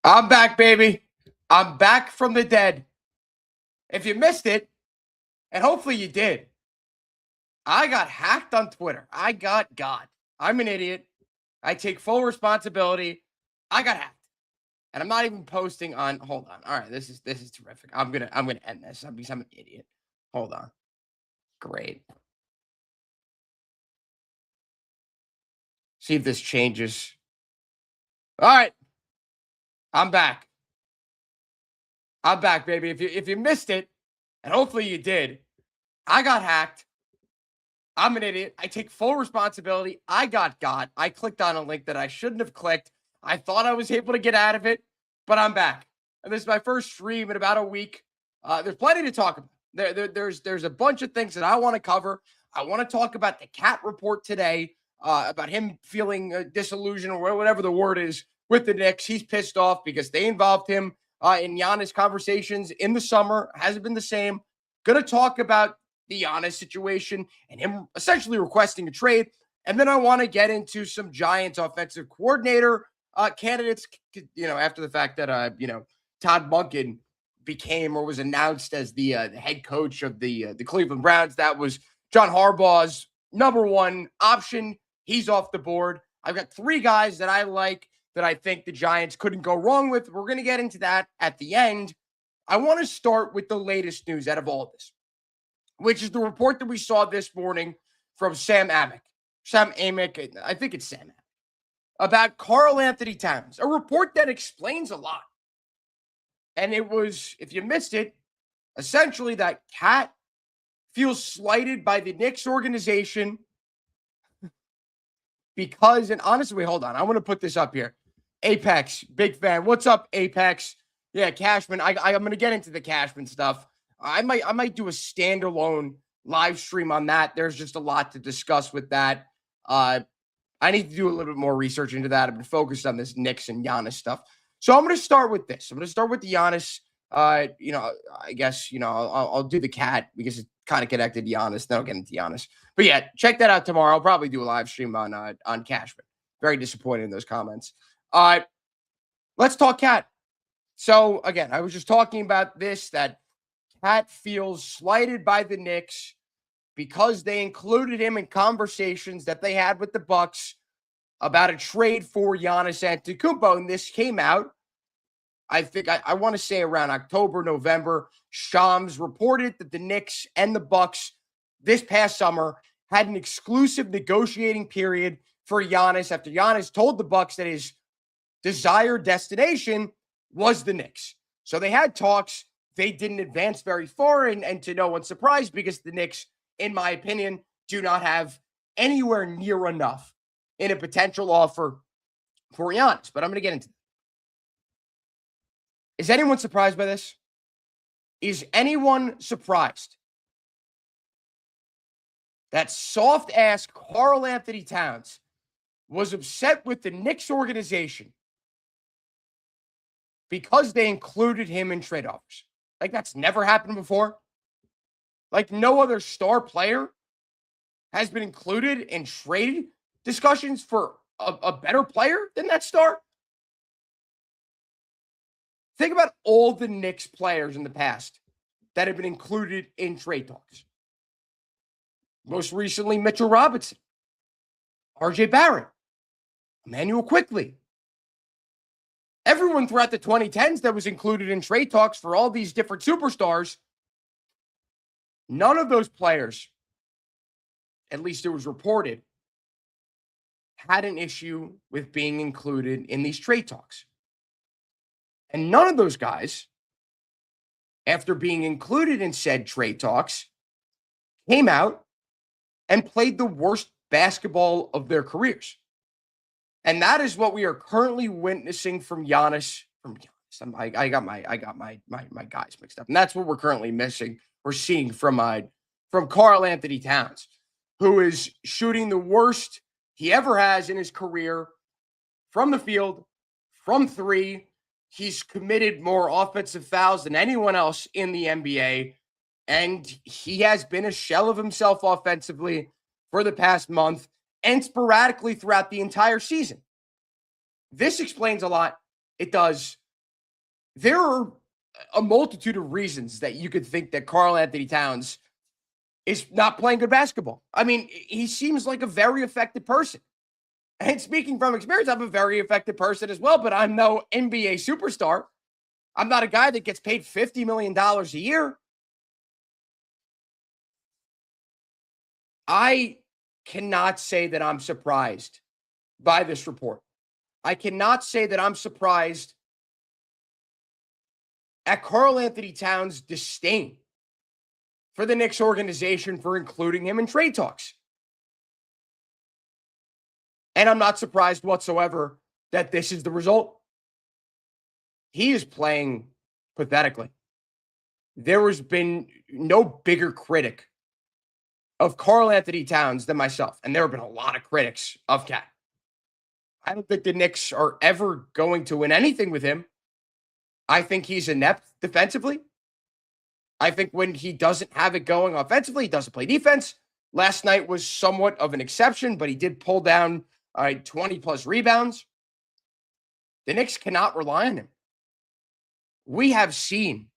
I'm back, baby. I'm back from the dead. If you missed it, and hopefully you did, I got hacked on Twitter. I got God. I'm an idiot. I take full responsibility. I got hacked. And I'm not even posting on hold on. All right, this is terrific. I'm gonna end this. Because I'm an idiot. Hold on. Great. See if this changes. All right. I'm back. I'm back, baby. If you missed it, and hopefully you did, I got hacked. I'm an idiot. I take full responsibility. I got got. I clicked on a link that I shouldn't have clicked. I thought I was able to get out of it, but I'm back. And this is my first stream in about a week. There's plenty to talk about. There's a bunch of things that I want to cover. I want to talk about the cat report today, about him feeling disillusioned or whatever the word is with the Knicks. He's pissed off because they involved him in Giannis conversations in the summer. Hasn't been the same. Going to talk about the Giannis situation and him essentially requesting a trade. And then I want to get into some Giants offensive coordinator candidates, after the fact that, Todd Monken became or was announced as the head coach of the Cleveland Browns. That was John Harbaugh's number one option. He's off the board. I've got three guys that I like that I think the Giants couldn't go wrong with. We're going to get into that at the end. I want to start with the latest news out of all of this, which is the report that we saw this morning from Sam Amick. I think it's Sam Amick, about Karl Anthony Towns, a report that explains a lot. And it was, if you missed it, essentially that Cat feels slighted by the Knicks organization because, and honestly, wait, hold on. I want to put this up here. Apex, big fan. What's up, Apex? Yeah, Cashman. I'm going to get into the Cashman stuff. I might do a standalone live stream on that. There's just a lot to discuss with that. I need to do a little bit more research into that. I've been focused on this Knicks and Giannis stuff. So I'm going to start with this. I'm going to start with the Giannis. I guess, I'll do the Cat because it's kind of connected to Giannis. Then I'll get into Giannis. But yeah, check that out tomorrow. I'll probably do a live stream on Cashman. Very disappointed in those comments. Let's talk Cat. So again, I was just talking about this, that Cat feels slighted by the Knicks because they included him in conversations that they had with the Bucks about a trade for Giannis Antetokounmpo. And this came out, I think, I want to say around October, November. Shams reported that the Knicks and the Bucks this past summer had an exclusive negotiating period for Giannis after Giannis told the Bucks that his desired destination was the Knicks. So they had talks. They didn't advance very far, and to no one's surprise, because the Knicks, in my opinion, do not have anywhere near enough in a potential offer for Giannis. But I'm going to get into that. Is anyone surprised by this? Is anyone surprised that soft-ass Karl Anthony Towns was upset with the Knicks organization because they included him in trade offers? Like, that's never happened before. Like, no other star player has been included in trade discussions for a better player than that star. Think about all the Knicks players in the past that have been included in trade talks. Most recently, Mitchell Robinson, RJ Barrett, Emmanuel Quickley. Everyone throughout the 2010s that was included in trade talks for all these different superstars, none of those players, at least it was reported, had an issue with being included in these trade talks. And none of those guys, after being included in said trade talks, came out and played the worst basketball of their careers. And that is what we are currently witnessing from Giannis. I got my guys mixed up. And that's what we're currently missing. We're seeing from Karl Anthony Towns, who is shooting the worst he ever has in his career from the field, from three. He's committed more offensive fouls than anyone else in the NBA. And he has been a shell of himself offensively for the past month and sporadically throughout the entire season. This explains a lot. It does. There are a multitude of reasons that you could think that Karl Anthony Towns is not playing good basketball. I mean, he seems like a very effective person. And speaking from experience, I'm a very effective person as well, but I'm no NBA superstar. I'm not a guy that gets paid $50 million a year. I cannot say that I'm surprised by this report. I cannot say that I'm surprised at Karl Anthony Towns' disdain for the Knicks organization for including him in trade talks. And I'm not surprised whatsoever that this is the result. He is playing pathetically. There has been no bigger critic of Karl Anthony Towns than myself. And there have been a lot of critics of Cat. I don't think the Knicks are ever going to win anything with him. I think he's inept defensively. I think when he doesn't have it going offensively, he doesn't play defense. Last night was somewhat of an exception, but he did pull down 20 plus rebounds. The Knicks cannot rely on him. We have seen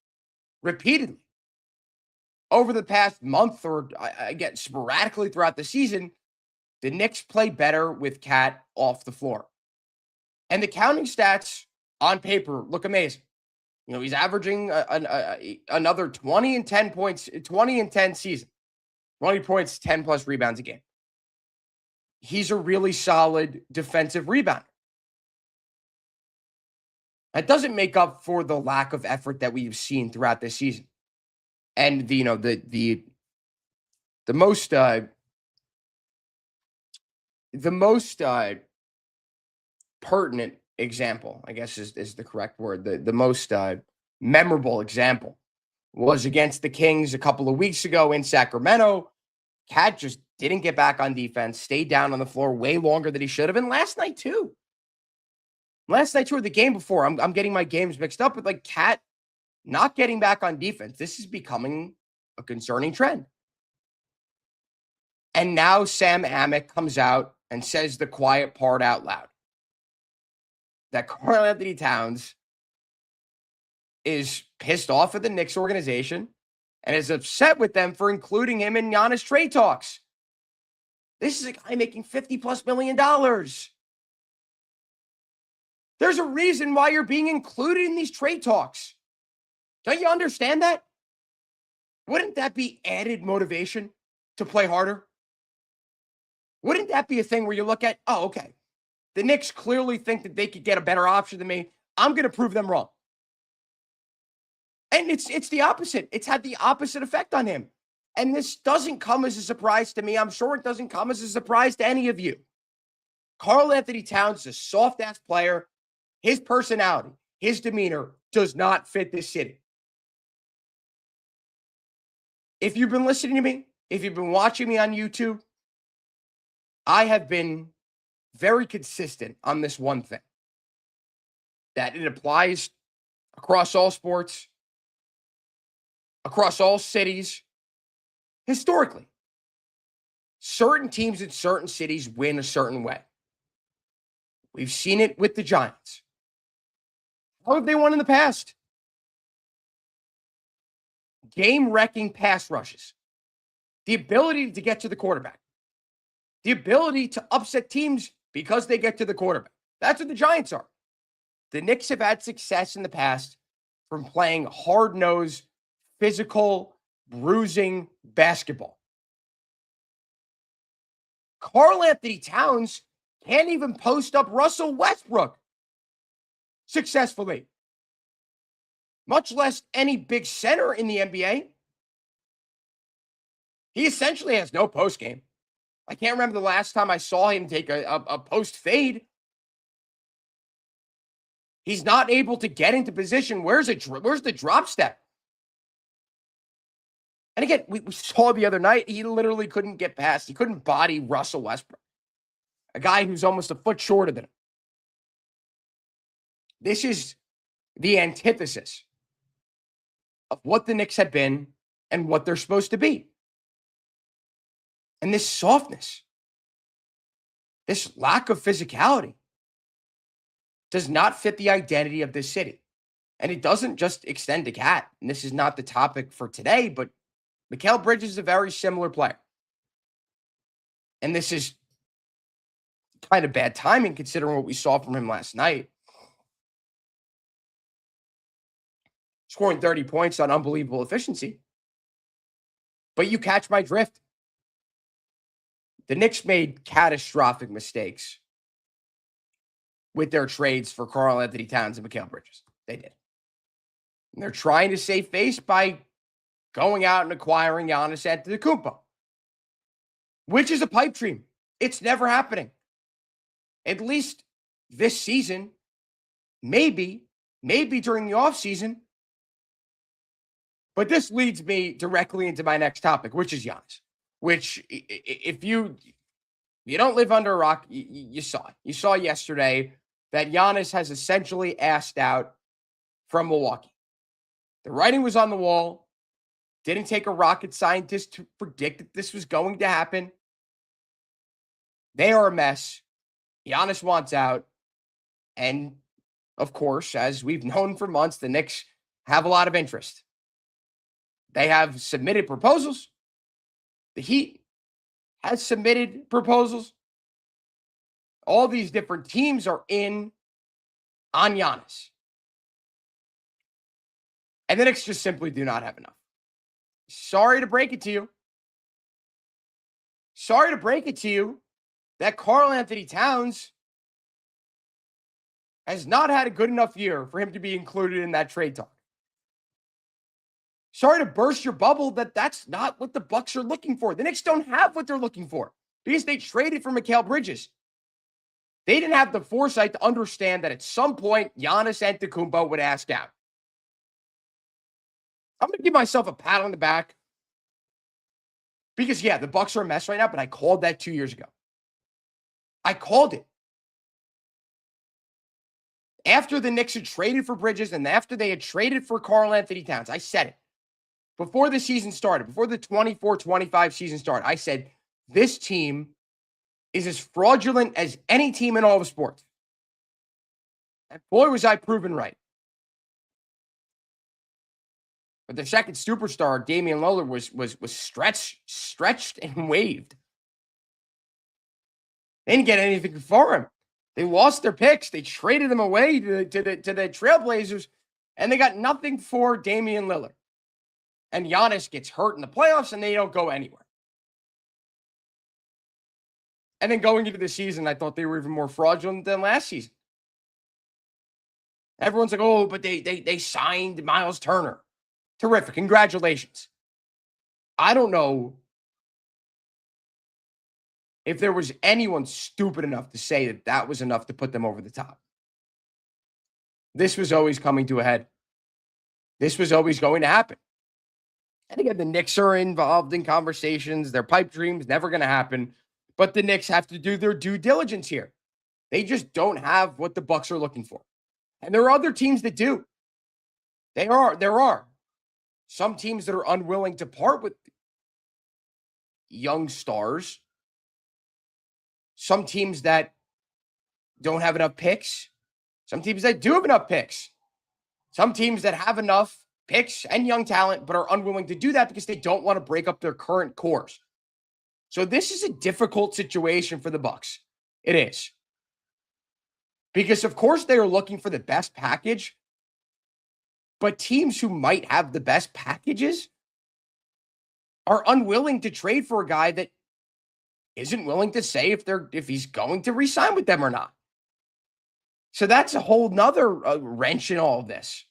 repeatedly over the past month, or again, sporadically throughout the season, the Knicks play better with Cat off the floor. And the counting stats on paper look amazing. You know, he's averaging another 20 and 10 points, 20 and 10 season, 20 points, 10 plus rebounds a game. He's a really solid defensive rebounder. That doesn't make up for the lack of effort that we've seen throughout this season. And the most pertinent example, I guess is the correct word. The most memorable example was against the Kings a couple of weeks ago in Sacramento. Cat just didn't get back on defense, stayed down on the floor way longer than he should have. And last night too, or the game before, I'm getting my games mixed up with like Cat not getting back on defense. This is becoming a concerning trend. And now Sam Amick comes out and says the quiet part out loud. That Karl Anthony Towns is pissed off at the Knicks organization and is upset with them for including him in Giannis trade talks. This is a guy making $50+ million. There's a reason why you're being included in these trade talks. Don't you understand that? Wouldn't that be added motivation to play harder? Wouldn't that be a thing where you look at, oh, okay, the Knicks clearly think that they could get a better option than me. I'm going to prove them wrong. And it's the opposite. It's had the opposite effect on him. And this doesn't come as a surprise to me. I'm sure it doesn't come as a surprise to any of you. Karl Anthony Towns is a soft-ass player. His personality, his demeanor does not fit this city. If you've been listening to me, if you've been watching me on YouTube, I have been very consistent on this one thing. That it applies across all sports, across all cities. Historically, certain teams in certain cities win a certain way. We've seen it with the Giants. How have they won in the past? Game-wrecking pass rushes. The ability to get to the quarterback. The ability to upset teams because they get to the quarterback. That's what the Giants are. The Knicks have had success in the past from playing hard-nosed, physical, bruising basketball. Karl Anthony Towns can't even post up Russell Westbrook successfully, much less any big center in the NBA. He essentially has no post game. I can't remember the last time I saw him take a post fade. He's not able to get into position. Where's the drop step? And again, we saw the other night, he literally couldn't get past. He couldn't body Russell Westbrook, a guy who's almost a foot shorter than him. This is the antithesis of what the Knicks have been and what they're supposed to be. And this softness, this lack of physicality does not fit the identity of this city. And it doesn't just extend to Cat. And this is not the topic for today, but Mikal Bridges is a very similar player. And this is kind of bad timing considering what we saw from him last night. Scoring 30 points on unbelievable efficiency. But you catch my drift. The Knicks made catastrophic mistakes with their trades for Karl-Anthony Towns and Mikal Bridges. They did. And they're trying to save face by going out and acquiring Giannis Antetokounmpo, which is a pipe dream. It's never happening. At least this season, maybe during the offseason. But this leads me directly into my next topic, which is Giannis. Which, if you don't live under a rock, you saw it. You saw yesterday that Giannis has essentially asked out from Milwaukee. The writing was on the wall. Didn't take a rocket scientist to predict that this was going to happen. They are a mess. Giannis wants out. And, of course, as we've known for months, the Knicks have a lot of interest. They have submitted proposals. The Heat has submitted proposals. All these different teams are in on Giannis. And the Knicks just simply do not have enough. Sorry to break it to you. Sorry to break it to you that Karl-Anthony Towns has not had a good enough year for him to be included in that trade talk. Sorry to burst your bubble that that's not what the Bucks are looking for. The Knicks don't have what they're looking for because they traded for Mikal Bridges. They didn't have the foresight to understand that at some point Giannis Antetokounmpo would ask out. I'm going to give myself a pat on the back because, yeah, the Bucks are a mess right now, but I called that 2 years ago. I called it. After the Knicks had traded for Bridges and after they had traded for Karl-Anthony Towns, I said it. Before the season started, before the 24-25 season started, I said, this team is as fraudulent as any team in all of sports. And boy, was I proven right. But their second superstar, Damian Lillard, was stretched and waived. They didn't get anything for him. They lost their picks. They traded them away to the Trailblazers, and they got nothing for Damian Lillard. And Giannis gets hurt in the playoffs, and they don't go anywhere. And then going into the season, I thought they were even more fraudulent than last season. Everyone's like, oh, but they signed Miles Turner. Terrific. Congratulations. I don't know if there was anyone stupid enough to say that that was enough to put them over the top. This was always coming to a head. This was always going to happen. And again, the Knicks are involved in conversations. Their pipe dreams never going to happen. But the Knicks have to do their due diligence here. They just don't have what the Bucks are looking for. And there are other teams that do. There are some teams that are unwilling to part with young stars. Some teams that don't have enough picks. Some teams that do have enough picks. Some teams that have enough picks and young talent, but are unwilling to do that because they don't want to break up their current cores. So this is a difficult situation for the Bucks. It is. Because of course they are looking for the best package, but teams who might have the best packages are unwilling to trade for a guy that isn't willing to say if he's going to re-sign with them or not. So that's a whole nother wrench in all of this.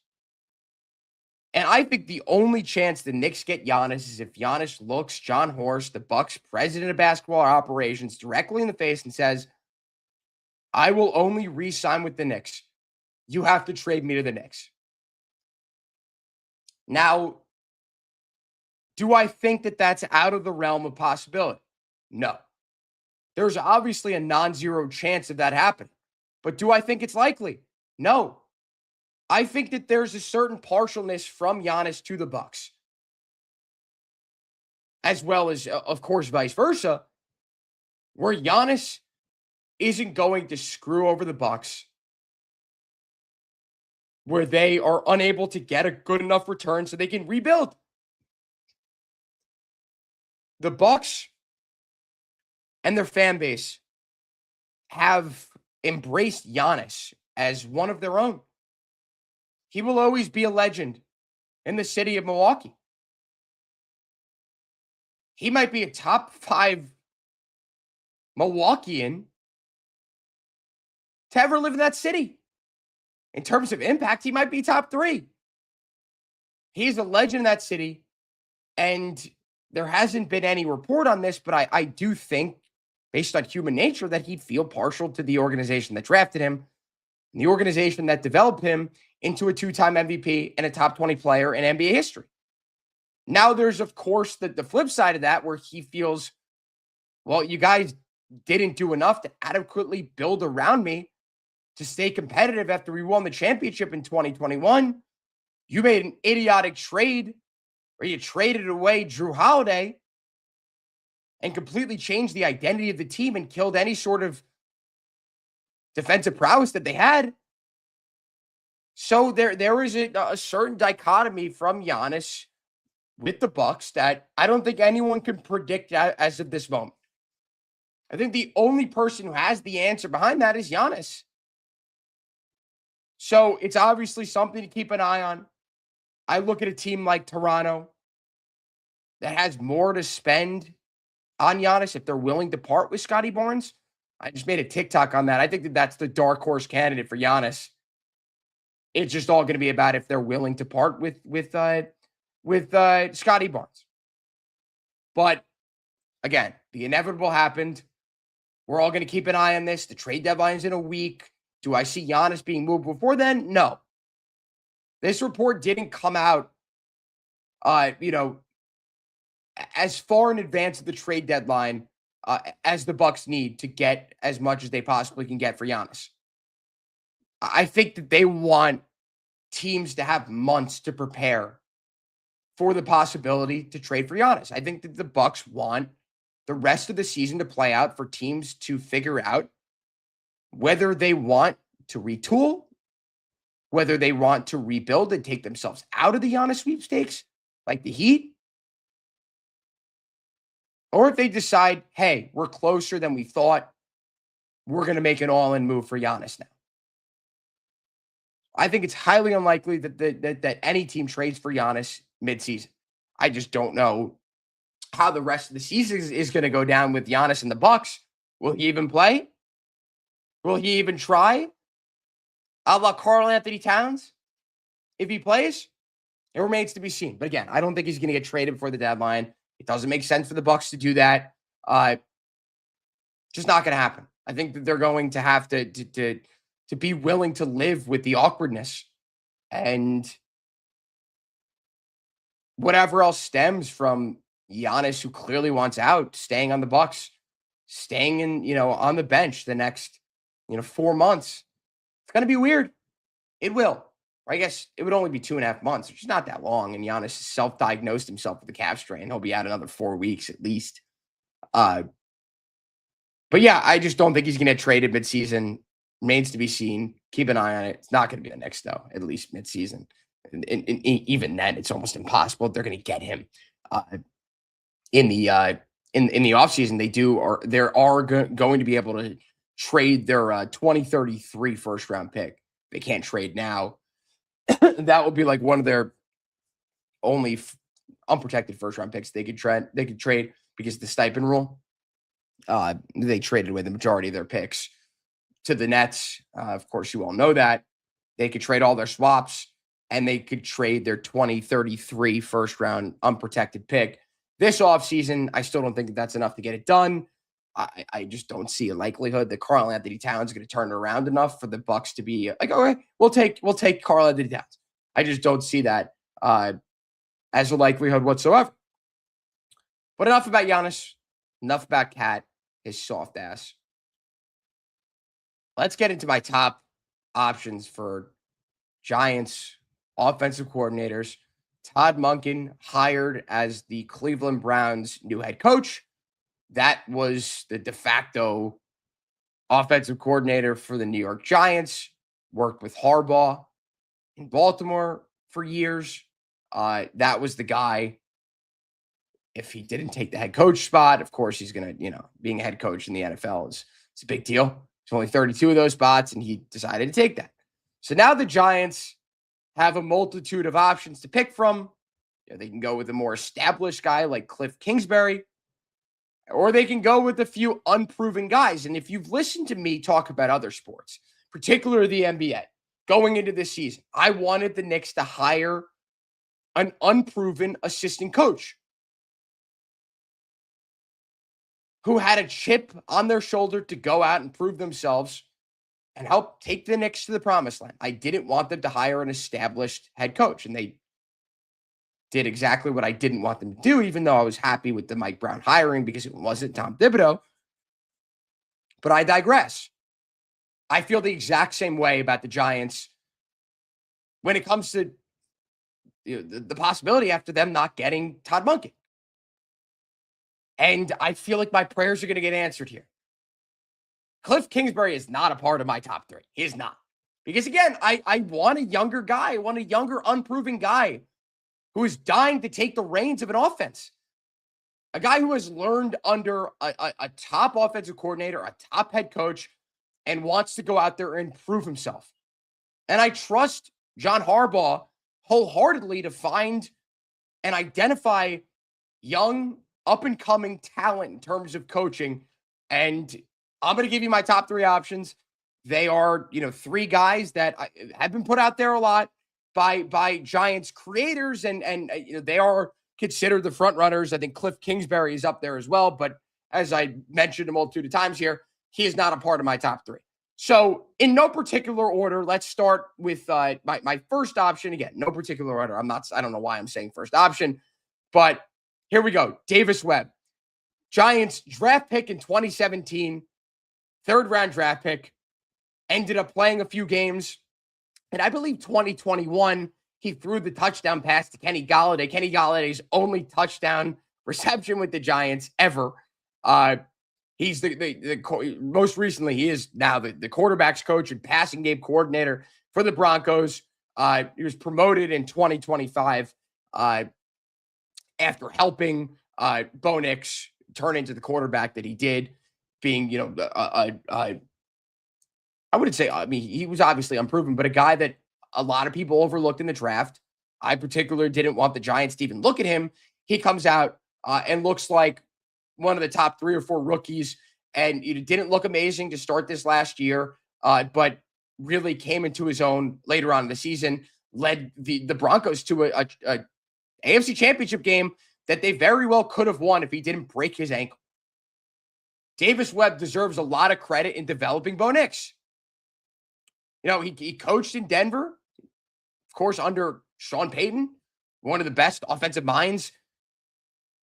And I think the only chance the Knicks get Giannis is if Giannis looks John Horst, the Bucks president of basketball operations, directly in the face and says, I will only re-sign with the Knicks. You have to trade me to the Knicks. Now, do I think that that's out of the realm of possibility? No. There's obviously a non-zero chance of that happening. But do I think it's likely? No. I think that there's a certain partialness from Giannis to the Bucks. As well as, of course, vice versa, where Giannis isn't going to screw over the Bucks where they are unable to get a good enough return so they can rebuild. The Bucks and their fan base have embraced Giannis as one of their own. He will always be a legend in the city of Milwaukee. He might be a top 5 Milwaukeean to ever live in that city. In terms of impact, he might be top 3. He's a legend in that city, and there hasn't been any report on this, but I do think, based on human nature, that he'd feel partial to the organization that drafted him, and the organization that developed him into a 2-time MVP and a top 20 player in NBA history. Now, there's, of course, the flip side of that, where he feels, well, you guys didn't do enough to adequately build around me to stay competitive after we won the championship in 2021. You made an idiotic trade where you traded away Drew Holiday and completely changed the identity of the team and killed any sort of defensive prowess that they had. So there is a certain dichotomy from Giannis with the Bucks that I don't think anyone can predict as of this moment. I think the only person who has the answer behind that is Giannis. So it's obviously something to keep an eye on. I look at a team like Toronto that has more to spend on Giannis if they're willing to part with Scotty Barnes. I just made a TikTok on that. I think that's the dark horse candidate for Giannis. It's just all going to be about if they're willing to part with Scotty Barnes. But again, the inevitable happened. We're all going to keep an eye on this. The trade deadline's in a week. Do I see Giannis being moved before then? No. This report didn't come out, as far in advance of the trade deadline as the Bucks need to get as much as they possibly can get for Giannis. I think that they want teams to have months to prepare for the possibility to trade for Giannis. I think that the Bucks want the rest of the season to play out for teams to figure out whether they want to retool, whether they want to rebuild and take themselves out of the Giannis sweepstakes, like the Heat, or if they decide, hey, we're closer than we thought, we're going to make an all-in move for Giannis now. I think it's highly unlikely that any team trades for Giannis midseason. I just don't know how the rest of the season is going to go down with Giannis and the Bucks. Will he even play? Will he even try? A la Karl Anthony Towns? If he plays, it remains to be seen. But again, I don't think he's going to get traded before the deadline. It doesn't make sense for the Bucks to do that. Just not going to happen. I think that they're going to have to be willing to live with the awkwardness and whatever else stems from Giannis, who clearly wants out, staying on the Bucks, staying on the bench the next 4 months. It's going to be weird. It will. Or I guess it would only be 2.5 months, which is not that long. And Giannis self-diagnosed himself with a calf strain. He'll be out another 4 weeks at least. But yeah, I just don't think he's going to get traded midseason. Remains to be seen. Keep an eye on it. It's not going to be the next, though, at least midseason. And even then, it's almost impossible. They're going to get him in the offseason. Going to be able to trade their 2033 first-round pick. They can't trade now. That would be like one of their only unprotected first-round picks they could trade. They could trade because of the stipend rule. They traded away the majority of their picks to the Nets. Of course, you all know that. They could trade all their swaps, and they could trade their 2033 first-round unprotected pick. This offseason, I still don't think that that's enough to get it done. I just don't see a likelihood that Karl Anthony Towns is going to turn it around enough for the Bucks to be like, okay, we'll take Karl Anthony Towns. I just don't see that as a likelihood whatsoever. But enough about Giannis. Enough about Cat, his soft ass. Let's get into my top options for Giants offensive coordinators. Todd Monken hired as the Cleveland Browns' new head coach. That was the de facto offensive coordinator for the New York Giants, worked with Harbaugh in Baltimore for years. That was the guy. If he didn't take the head coach spot, of course, he's going to, being a head coach in the NFL is it's a big deal. There's only 32 of those spots, and he decided to take that. So now the Giants have a multitude of options to pick from. They can go with a more established guy like Cliff Kingsbury, or they can go with a few unproven guys. And if you've listened to me talk about other sports, particularly the NBA, going into this season, I wanted the Knicks to hire an unproven assistant coach who had a chip on their shoulder to go out and prove themselves and help take the Knicks to the promised land. I didn't want them to hire an established head coach, and they did exactly what I didn't want them to do, even though I was happy with the Mike Brown hiring because it wasn't Tom Thibodeau. But I digress. I feel the exact same way about the Giants when it comes to the possibility after them not getting Todd Monken. And I feel like my prayers are going to get answered here. Cliff Kingsbury is not a part of my top three. He is not. Because again, I want a younger guy. I want a younger, unproven guy who is dying to take the reins of an offense. A guy who has learned under a top offensive coordinator, a top head coach, and wants to go out there and prove himself. And I trust John Harbaugh wholeheartedly to find and identify young, up-and-coming talent in terms of coaching. And I'm going to give you my top three options. They are, three guys that have been put out there a lot by Giants creators, and they are considered the front runners. I think Cliff Kingsbury is up there as well. But as I mentioned a multitude of times here, he is not a part of my top three. So in no particular order, let's start with my first option. Again, no particular order. I don't know why I'm saying first option, but here we go. Davis Webb, Giants draft pick in 2017, third round draft pick, ended up playing a few games. And I believe 2021, he threw the touchdown pass to Kenny Golladay. Kenny Galladay's only touchdown reception with the Giants ever. He's most recently, he is now the quarterback's coach and passing game coordinator for the Broncos. He was promoted in 2025 after helping Bo Nix turn into the quarterback that he did, being, I wouldn't say, he was obviously unproven, but a guy that a lot of people overlooked in the draft. I particularly didn't want the Giants to even look at him. He comes out and looks like one of the top 3 or 4 rookies, and it didn't look amazing to start this last year, but really came into his own later on in the season, led the Broncos to a AFC Championship game that they very well could have won if he didn't break his ankle. Davis Webb deserves a lot of credit in developing Bo Nix. He coached in Denver, of course, under Sean Payton, one of the best offensive minds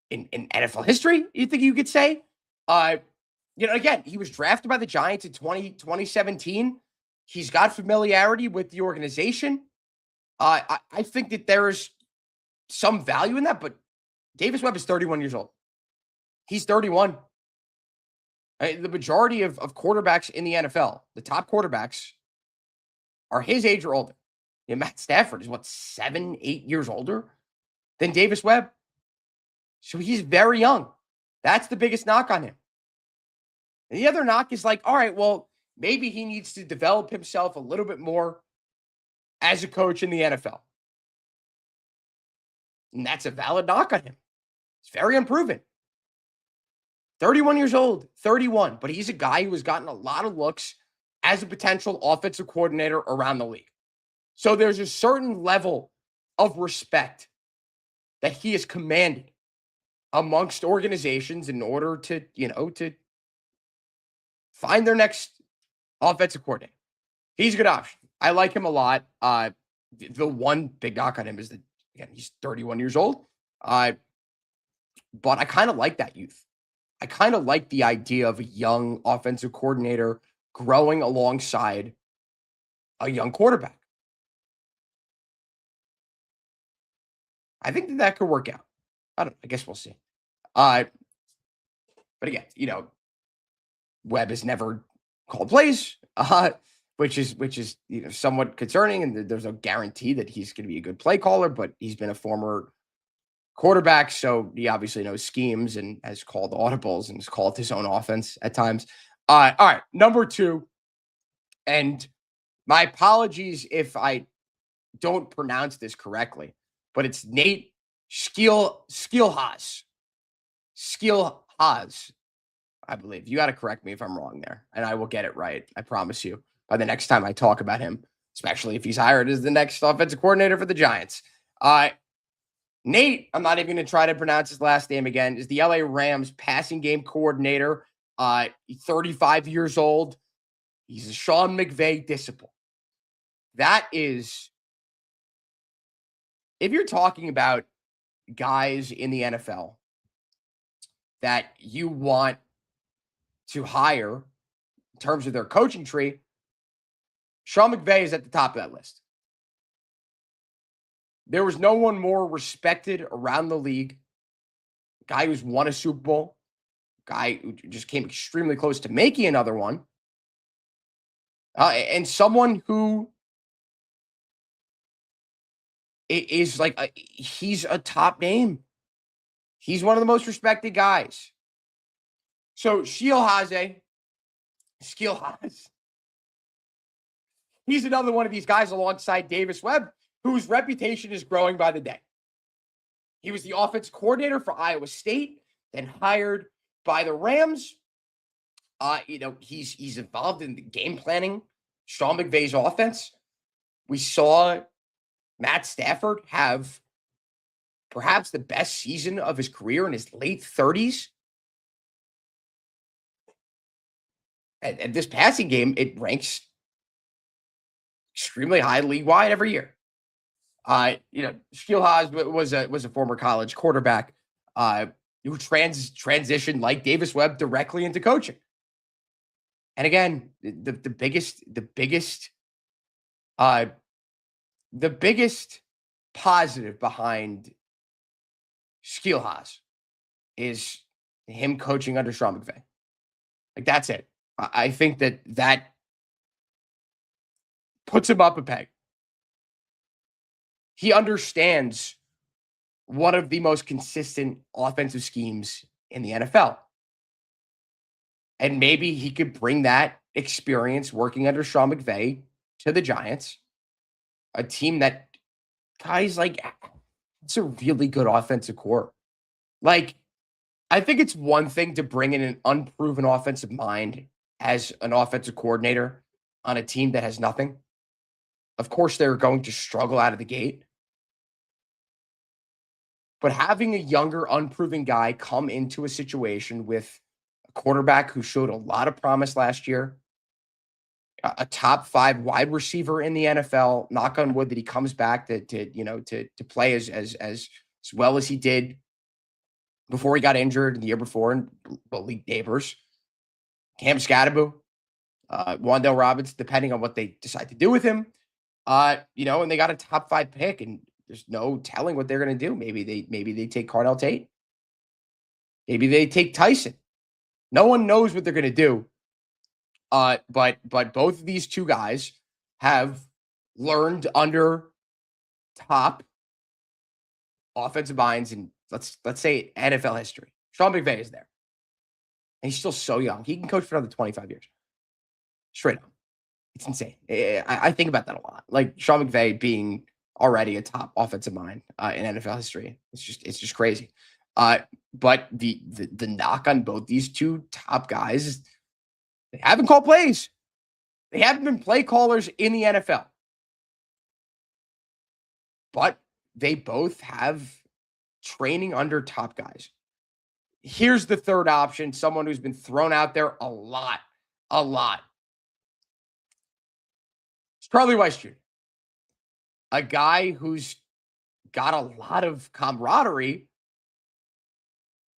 in NFL history, you think you could say. Again, he was drafted by the Giants in 2017. He's got familiarity with the organization. I think that there is some value in that, but Davis Webb is 31 years old. He's 31. The majority of quarterbacks in the NFL, the top quarterbacks, are his age or older. Matt Stafford is 7, 8 years older than Davis Webb. So he's very young. That's the biggest knock on him. And the other knock is all right, well, maybe he needs to develop himself a little bit more as a coach in the NFL. And that's a valid knock on him. He's very unproven. 31 years old, 31, but he's a guy who has gotten a lot of looks as a potential offensive coordinator around the league. So there's a certain level of respect that he has commanded amongst organizations in order to, to find their next offensive coordinator. He's a good option. I like him a lot. The one big knock on him is that, again, he's 31 years old. But I kind of like that youth. I kind of like the idea of a young offensive coordinator growing alongside a young quarterback. I think that could work out. I guess we'll see. But again, Webb has never called plays. which is somewhat concerning. And there's no guarantee that he's going to be a good play caller, but he's been a former quarterback, so he obviously knows schemes and has called audibles and has called his own offense at times. All right, number 2, and my apologies if I don't pronounce this correctly, but it's Nate Skilhaas. Skilhaas, I believe. You got to correct me if I'm wrong there, and I will get it right. I promise you by the next time I talk about him, especially if he's hired as the next offensive coordinator for the Giants. Nate, I'm not even going to try to pronounce his last name again, is the LA Rams passing game coordinator. 35 years old. He's a Sean McVay disciple. That is, if you're talking about guys in the NFL that you want to hire in terms of their coaching tree, Sean McVay is at the top of that list. There was no one more respected around the league. Guy who's won a Super Bowl. Guy who just came extremely close to making another one. And someone who is like, he's a top name. He's one of the most respected guys. So Skilhaas, he's another one of these guys alongside Davis Webb, whose reputation is growing by the day. He was the offense coordinator for Iowa State, then hired by the Rams. He's involved in the game planning, Sean McVay's offense. We saw Matt Stafford have perhaps the best season of his career in his late 30s. And this passing game, it ranks extremely high league-wide every year. Skilhaas was a former college quarterback who transitioned like Davis Webb directly into coaching. And again, the biggest positive behind Skilhaas is him coaching under Sean McVay. Like, that's it. I think that puts him up a peg. He understands one of the most consistent offensive schemes in the NFL. And maybe he could bring that experience working under Sean McVay to the Giants, a team that, guys, like, it's a really good offensive core. Like, I think it's one thing to bring in an unproven offensive mind as an offensive coordinator on a team that has nothing. Of course, they're going to struggle out of the gate. But having a younger, unproven guy come into a situation with a quarterback who showed a lot of promise last year, a top 5 wide receiver in the NFL, knock on wood that he comes back to play as well as he did before he got injured the year before, and league neighbors, Cam Scatterbo, Wan'Dale Robinson, depending on what they decide to do with him, and they got a top 5 pick, and there's no telling what they're going to do. Maybe they take Cardell Tate. Maybe they take Tyson. No one knows what they're going to do. But both of these two guys have learned under top offensive minds in let's say NFL history. Sean McVay is there. And he's still so young. He can coach for another 25 years. Straight up. It's insane. I think about that a lot. Like, Sean McVay being already a top offensive mind in NFL history. It's just crazy. But the knock on both these two top guys is they haven't called plays. They haven't been play callers in the NFL. But they both have training under top guys. Here's the third option, someone who's been thrown out there a lot. It's Charlie Weiss Jr., a guy who's got a lot of camaraderie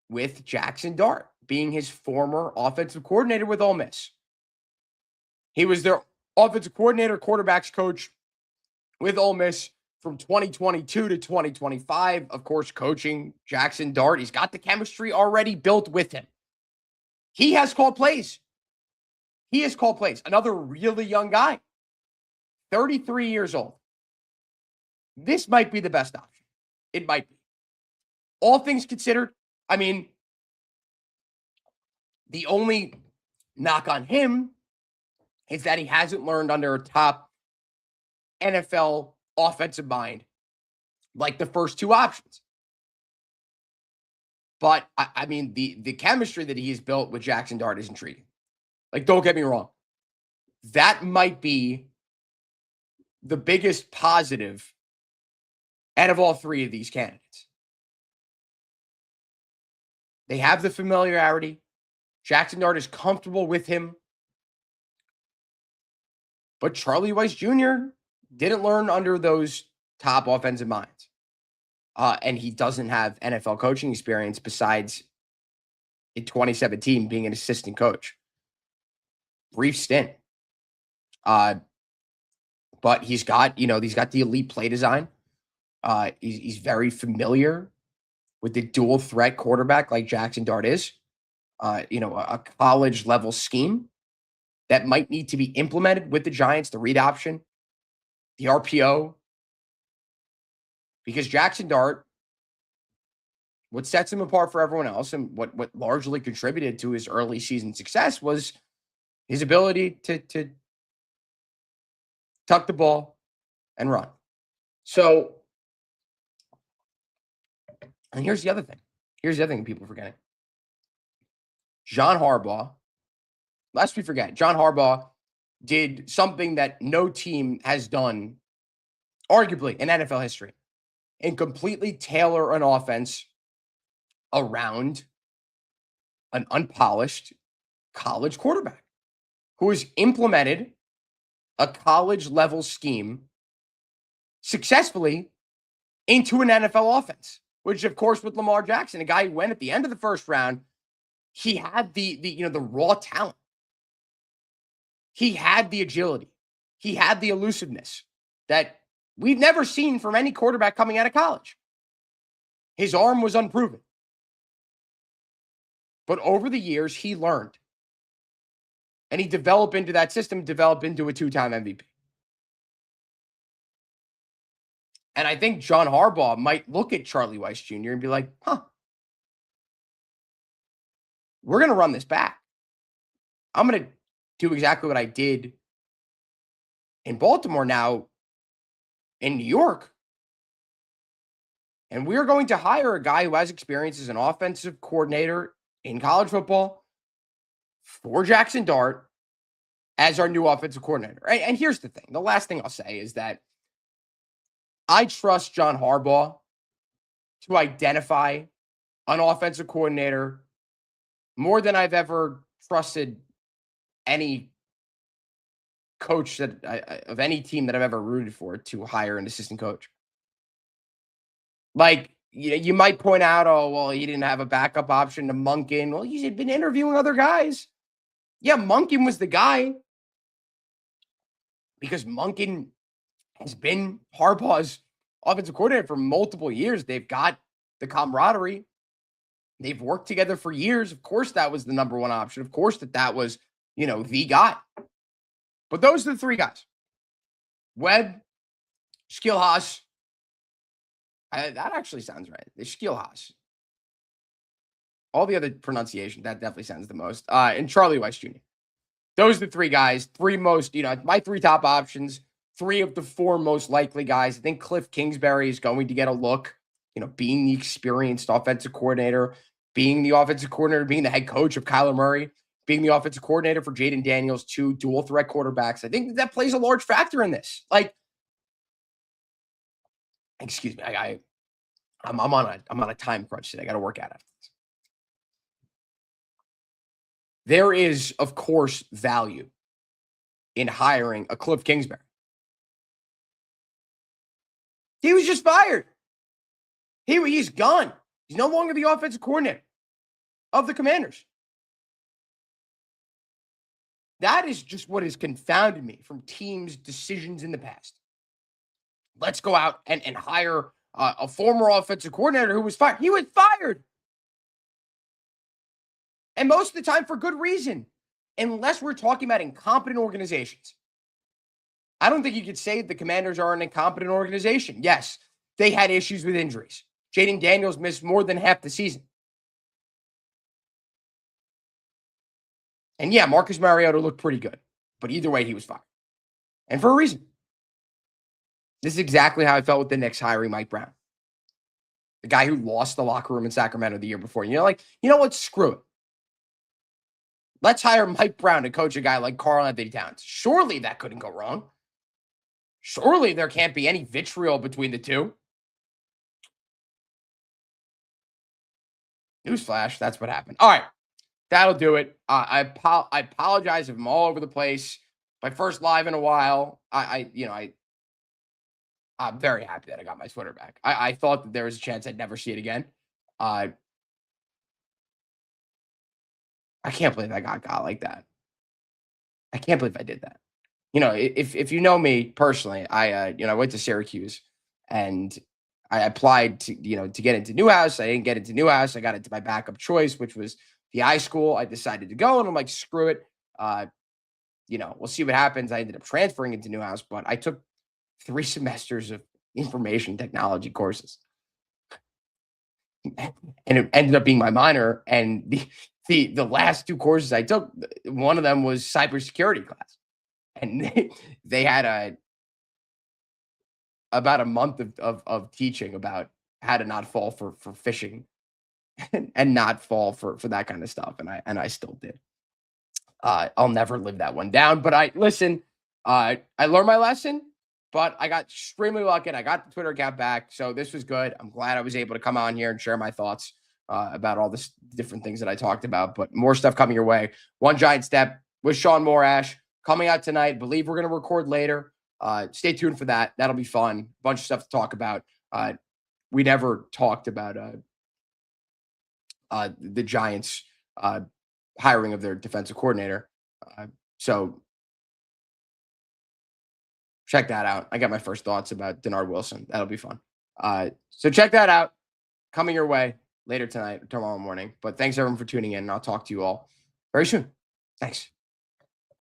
with Jackson Dart, being his former offensive coordinator with Ole Miss. He was their offensive coordinator, quarterbacks coach with Ole Miss from 2022 to 2025. Of course, coaching Jackson Dart. He's got the chemistry already built with him. He has called plays. He has called plays. Another really young guy, 33 years old. This might be the best option. It might be. All things considered, I mean, the only knock on him is that he hasn't learned under a top NFL offensive mind like the first two options. But, I mean, the chemistry that he's built with Jackson Dart is intriguing. Like, don't get me wrong. That might be the biggest positive out of all three of these candidates. They have the familiarity. Jackson Dart is comfortable with him. But Charlie Weiss Jr. didn't learn under those top offensive minds. And he doesn't have NFL coaching experience besides in 2017 being an assistant coach. Brief stint. But he's got the elite play design. He's very familiar with the dual threat quarterback like Jackson Dart is. A college level scheme that might need to be implemented with the Giants, the read option, the RPO. Because Jackson Dart, what sets him apart for everyone else and what largely contributed to his early season success was his ability to tuck the ball and run. So, and here's the other thing. Here's the other thing people are forgetting. John Harbaugh, lest we forget, John Harbaugh did something that no team has done, arguably, in NFL history, and completely tailor an offense around an unpolished college quarterback who has implemented a college-level scheme successfully into an NFL offense, which, of course, with Lamar Jackson, a guy who went at the end of the first round, he had the raw talent. He had the agility. He had the elusiveness that we've never seen from any quarterback coming out of college. His arm was unproven. But over the years, he learned. And he developed into that system, developed into a two-time MVP. And I think John Harbaugh might look at Charlie Weiss Jr. and be like, we're going to run this back. I'm going to do exactly what I did in Baltimore now in New York. And we're going to hire a guy who has experience as an offensive coordinator in college football for Jackson Dart as our new offensive coordinator. Right? And here's the thing. The last thing I'll say is that I trust John Harbaugh to identify an offensive coordinator more than I've ever trusted any coach of any team that I've ever rooted for to hire an assistant coach. Like, you might point out, oh, well, he didn't have a backup option to Monken. Well, he's been interviewing other guys. Yeah, Monken was the guy because Monken has been Harbaugh's offensive coordinator for multiple years. They've got the camaraderie. They've worked together for years. Of course, that was the number one option. Of course, that was, the guy. But those are the three guys. Webb, Skilhaus. That actually sounds right. The Skilhaus. All the other pronunciation, that definitely sounds the most. And Charlie Weiss Jr. Those are the three guys. Three most, my three top options. Three of the four most likely guys. I think Cliff Kingsbury is going to get a look, being the experienced offensive coordinator, being the offensive coordinator, being the head coach of Kyler Murray, being the offensive coordinator for Jaden Daniels, two dual threat quarterbacks. I think that plays a large factor in this. Like, excuse me, I'm on a time crunch today. I got to work out after this. There is, of course, value in hiring a Cliff Kingsbury. He was just fired. He's gone. He's no longer the offensive coordinator of the Commanders. That is just what has confounded me from teams' decisions in the past. Let's go out and hire a former offensive coordinator who was fired. He was fired. And most of the time for good reason. unless we're talking about incompetent organizations. I don't think you could say the Commanders are an incompetent organization. Yes, they had issues with injuries. Jaden Daniels missed more than half the season. And yeah, Marcus Mariota looked pretty good. But either way, he was fired. And for a reason. This is exactly how I felt with the Knicks hiring Mike Brown. The guy who lost the locker room in Sacramento the year before. You're like, you know what? Screw it. Let's hire Mike Brown to coach a guy like Karl-Anthony Towns. Surely that couldn't go wrong. Surely there can't be any vitriol between the two. Newsflash, that's what happened. All right, that'll do it. I apologize if I'm all over the place. My first live in a while. I'm very happy that I got my Twitter back. I thought that there was a chance I'd never see it again. I can't believe I got like that. I can't believe I did that. If you know me personally, I went to Syracuse and I applied to get into Newhouse. I didn't get into Newhouse. I got into my backup choice, which was the I school. I decided to go, and I'm like, screw it. We'll see what happens. I ended up transferring into Newhouse, but I took 3 semesters of information technology courses, and it ended up being my minor. And the last 2 courses I took, one of them was cybersecurity class, and they had about a month of teaching about how to not fall for phishing and not fall for that kind of stuff. And I still did. I'll never live that one down, but I learned my lesson, but I got extremely lucky and I got the Twitter account back. So this was good. I'm glad I was able to come on here and share my thoughts about all this different things that I talked about, but more stuff coming your way. One Giant Step with Sean Morash coming out tonight. Believe we're going to record later. Stay tuned for that. That'll be fun. Bunch of stuff to talk about. We never talked about the Giants hiring of their defensive coordinator. So check that out. I got my first thoughts about Denard Wilson. That'll be fun. So check that out. Coming your way later tonight or tomorrow morning. But thanks everyone for tuning in, and I'll talk to you all very soon. Thanks.